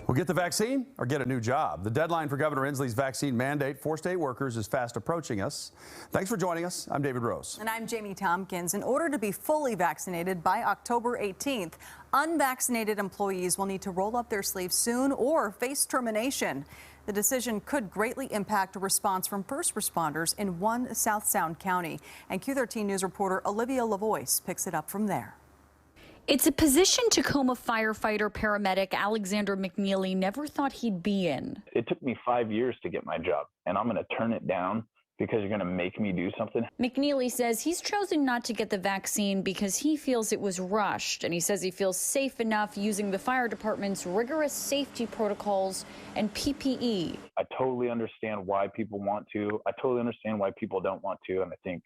Well, get the vaccine or get a new job. The deadline for Governor Inslee's vaccine mandate for state workers is fast approaching us. Thanks for joining us. I'm David Rose. And I'm Jamie Tompkins. In order to be fully vaccinated by October 18th, unvaccinated employees will need to roll up their sleeves soon or face termination. The decision could greatly impact a response from first responders in one South Sound County. And Q13 News reporter Olivia Lavoie picks it up from there. It's a position Tacoma firefighter paramedic Alexander McNeely never thought he'd be in. It took me 5 years to get my job, and I'm going to turn it down because you're going to make me do something. McNeely says he's chosen not to get the vaccine because he feels it was rushed, and he says he feels safe enough using the fire department's rigorous safety protocols and PPE. I totally understand why people want to. I totally understand why people don't want to, and I think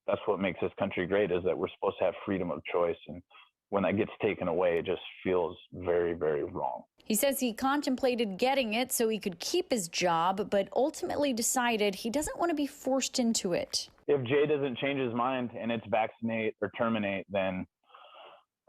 that's what makes this country great, is that we're supposed to have freedom of choice, and when that gets taken away, it just feels very, very wrong. He says he contemplated getting it so he could keep his job, but ultimately decided he doesn't want to be forced into it. If Jay doesn't change his mind and it's vaccinate or terminate, then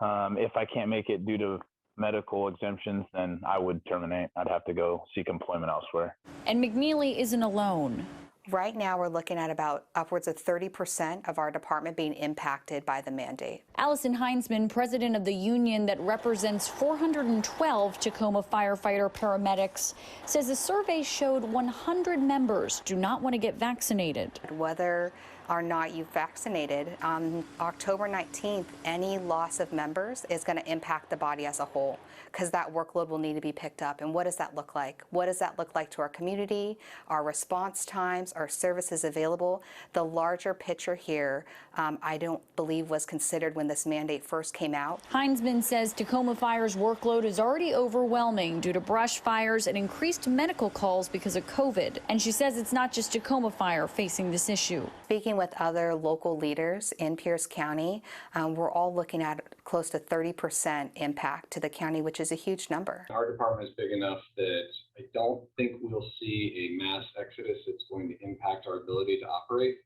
if I can't make it due to medical exemptions, then I would terminate. I'd have to go seek employment elsewhere. And McNeely isn't alone. Right now, we're looking at about upwards of 30% of our department being impacted by the mandate. Allison Heinzman, president of the union that represents 412 Tacoma firefighter paramedics, says a survey showed 100 members do not want to get vaccinated. Whether or not you've vaccinated, on October 19th, any loss of members is going to impact the body as a whole, because that workload will need to be picked up. And what does that look like? What does that look like to our community, our response times, our services available? The larger picture here, I don't believe was considered when this mandate first came out. Heinzman says Tacoma Fire's workload is already overwhelming due to brush fires and increased medical calls because of COVID. And she says it's not just Tacoma Fire facing this issue. Speaking with other local leaders in Pierce County, we're all looking at close to 30% impact to the county, which is a huge number. Our department is big enough that I don't think we'll see a mass exodus that's going to impact our ability to operate,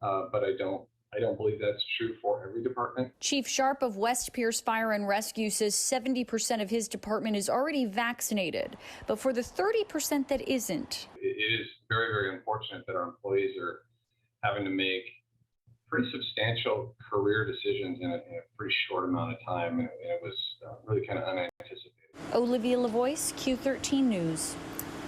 but I don't believe that's true for every department. Chief Sharp of West Pierce Fire and Rescue says 70% of his department is already vaccinated, but for the 30% that isn't. It is very, very unfortunate that our employees are having to make pretty substantial career decisions in a pretty short amount of time, and it was really kind of unanticipated. Olivia Lavoie, Q13 News.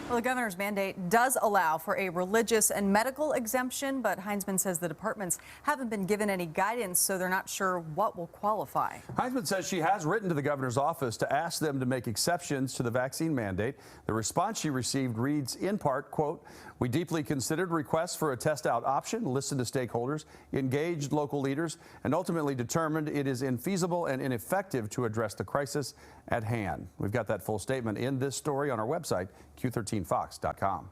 Well, the governor's mandate does allow for a religious and medical exemption, but Heinzman says the departments haven't been given any guidance, so they're not sure what will qualify. Heinzman says she has written to the governor's office to ask them to make exceptions to the vaccine mandate. The response she received reads in part, quote, "We deeply considered requests for a test out option, listened to stakeholders, engaged local leaders, and ultimately determined it is infeasible and ineffective to address the crisis at hand." We've got that full statement in this story on our website, Q13FOX.com.